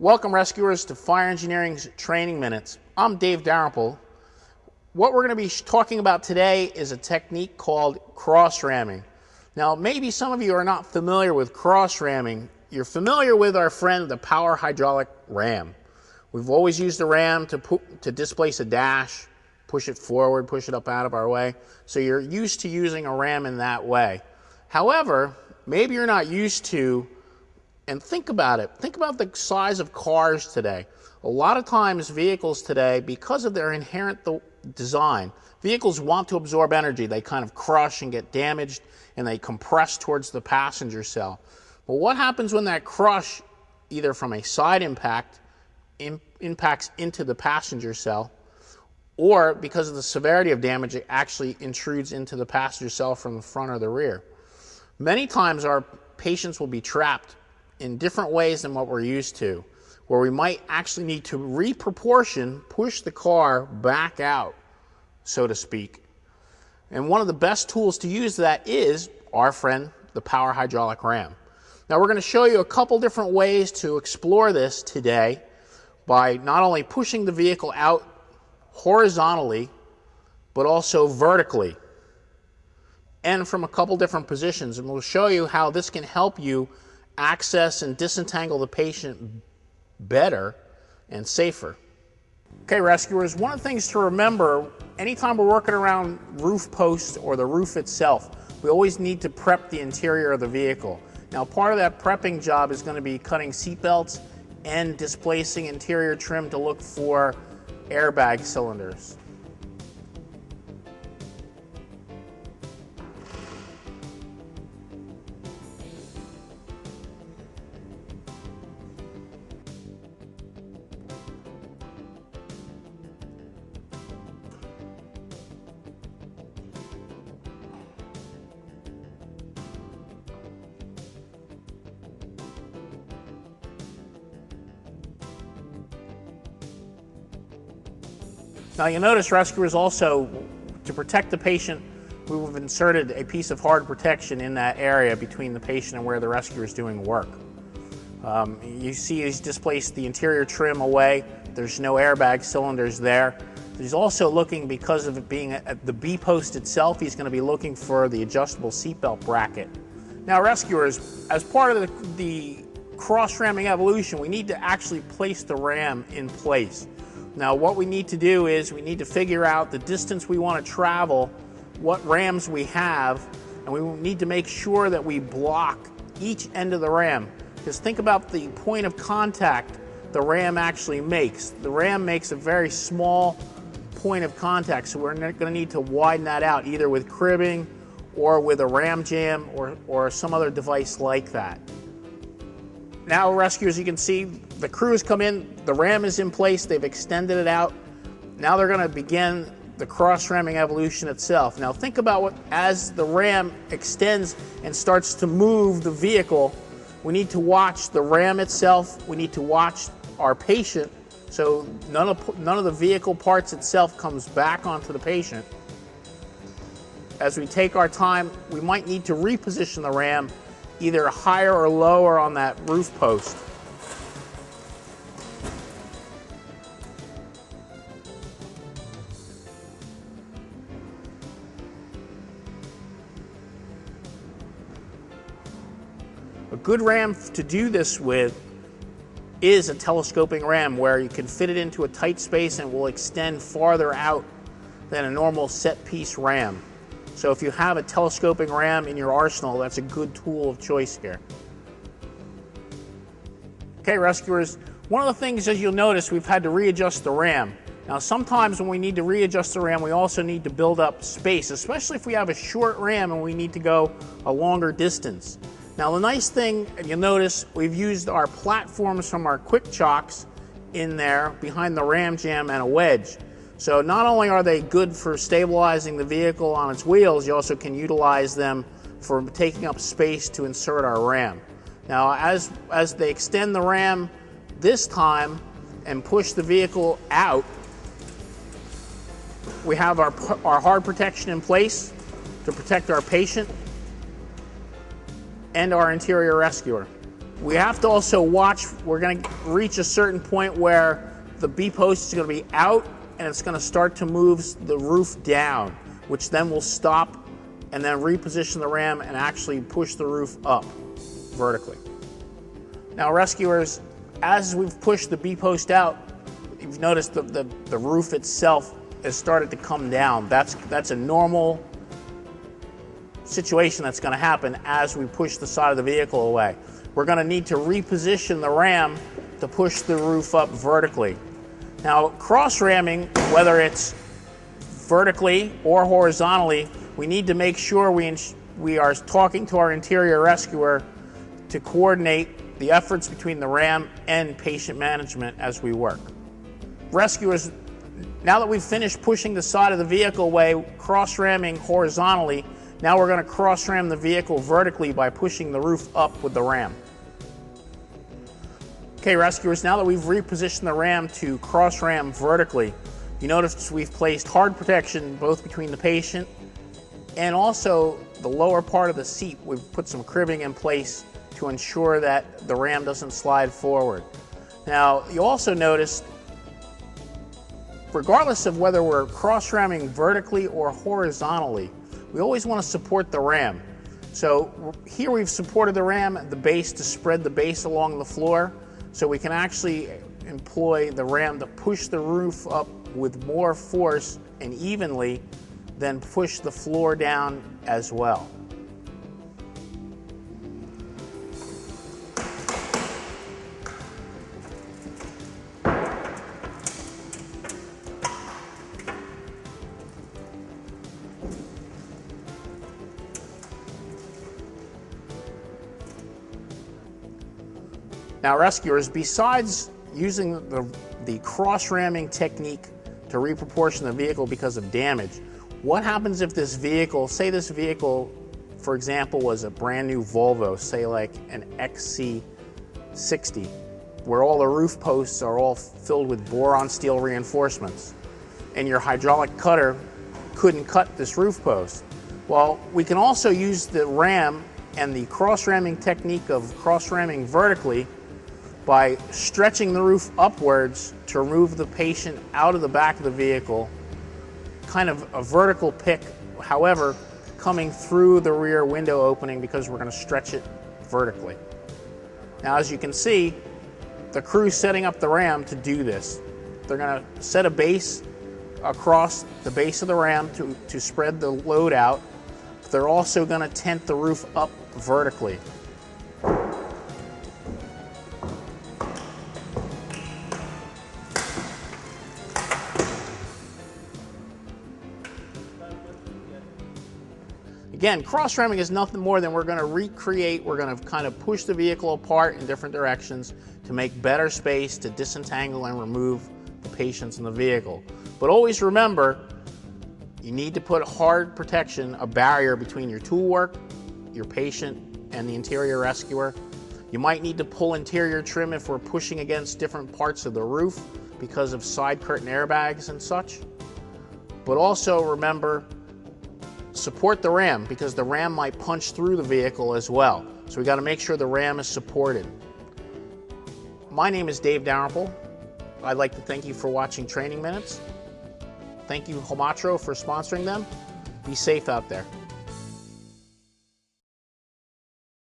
Welcome, rescuers, to Fire Engineering's Training Minutes. I'm Dave Dalrymple. What we're going to be talking about today is a technique called cross-ramming. Now, maybe some of you are not familiar with cross-ramming. You're familiar with our friend, the power hydraulic ram. We've always used the ram to displace a dash, push it forward, push it up out of our way. So you're used to using a ram in that way. However, maybe you're not used to. And think about it. Think about the size of cars today. A lot of times vehicles today, because of their inherent design, vehicles want to absorb energy. They kind of crush and get damaged, and they compress towards the passenger cell. But what happens when that crush, either from a side impact, impacts into the passenger cell, or because of the severity of damage, it actually intrudes into the passenger cell from the front or the rear? Many times our patients will be trapped in different ways than what we're used to, where we might actually need to push the car back out, so to speak. And one of the best tools to use that is our friend, the power hydraulic ram. Now we're going to show you a couple different ways to explore this today by not only pushing the vehicle out horizontally, but also vertically, and from a couple different positions. And we'll show you how this can help you access and disentangle the patient better and safer. Okay, rescuers, one of the things to remember anytime we're working around roof posts or the roof itself, we always need to prep the interior of the vehicle. Now, part of that prepping job is going to be cutting seat belts and displacing interior trim to look for airbag cylinders. Now you'll notice, rescuers, also to protect the patient, we've inserted a piece of hard protection in that area between the patient and where the rescuer is doing work. You see he's displaced the interior trim away. There's no airbag cylinders there. He's also looking, because of it being at the B post itself, he's going to be looking for the adjustable seatbelt bracket. Now, rescuers, as part of the cross-ramming evolution, we need to actually place the ram in place. Now, what we need to do is we need to figure out the distance we want to travel, what rams we have, and we need to make sure that we block each end of the ram. Because think about the point of contact the ram actually makes. The ram makes a very small point of contact, so we're going to need to widen that out, either with cribbing or with a ram jam or some other device like that. Now, rescuers, you can see the crew has come in, the ram is in place, they've extended it out. Now they're going to begin the cross-ramming evolution itself. Now think about as the ram extends and starts to move the vehicle, we need to watch the ram itself, we need to watch our patient, so none of the vehicle parts itself comes back onto the patient. As we take our time, we might need to reposition the ram either higher or lower on that roof post. A good ram to do this with is a telescoping ram, where you can fit it into a tight space and will extend farther out than a normal set piece ram. So if you have a telescoping ram in your arsenal, that's a good tool of choice here. Okay, rescuers, one of the things, as you'll notice, we've had to readjust the ram. Now sometimes when we need to readjust the ram, we also need to build up space, especially if we have a short ram and we need to go a longer distance. Now the nice thing, and you'll notice, we've used our platforms from our quick chocks in there behind the ram jam and a wedge. So not only are they good for stabilizing the vehicle on its wheels, you also can utilize them for taking up space to insert our ram. Now as they extend the ram this time and push the vehicle out, we have our hard protection in place to protect our patient and our interior rescuer. We have to also watch, we're going to reach a certain point where the B-post is going to be out and it's going to start to move the roof down, which then will stop and then reposition the ram and actually push the roof up vertically. Now rescuers, as we've pushed the B-post out, you've noticed the roof itself has started to come down. That's a normal situation that's going to happen as we push the side of the vehicle away. We're going to need to reposition the ram to push the roof up vertically. Now, cross-ramming, whether it's vertically or horizontally, we need to make sure we are talking to our interior rescuer to coordinate the efforts between the ram and patient management as we work. Rescuers, now that we've finished pushing the side of the vehicle away, cross-ramming horizontally, now we're going to cross-ram the vehicle vertically by pushing the roof up with the ram. Okay, rescuers, now that we've repositioned the ram to cross-ram vertically, you notice we've placed hard protection both between the patient and also the lower part of the seat. We've put some cribbing in place to ensure that the ram doesn't slide forward. Now, you also notice, regardless of whether we're cross-ramming vertically or horizontally, we always want to support the ram. So here we've supported the ram at the base to spread the base along the floor, so we can actually employ the ram to push the roof up with more force and evenly than push the floor down as well. Now rescuers, besides using the cross-ramming technique to reproportion the vehicle because of damage, what happens if this vehicle, say this vehicle, for example, was a brand new Volvo, say like an XC60, where all the roof posts are all filled with boron steel reinforcements, and your hydraulic cutter couldn't cut this roof post? Well, we can also use the ram and the cross-ramming technique of cross-ramming vertically by stretching the roof upwards to remove the patient out of the back of the vehicle, kind of a vertical pick, however, coming through the rear window opening because we're going to stretch it vertically. Now, as you can see, the crew's setting up the ram to do this. They're going to set a base across the base of the ram to spread the load out. They're also going to tent the roof up vertically. Again, cross-ramming is nothing more than we're going to recreate, we're going to kind of push the vehicle apart in different directions to make better space to disentangle and remove the patients in the vehicle. But always remember, you need to put hard protection, a barrier between your tool work, your patient, and the interior rescuer. You might need to pull interior trim if we're pushing against different parts of the roof because of side curtain airbags and such. But also remember, support the ram because the ram might punch through the vehicle as well. So we got to make sure the ram is supported. My name is Dave Dalrymple. I'd like to thank you for watching Training Minutes. Thank you, Homatro, for sponsoring them. Be safe out there.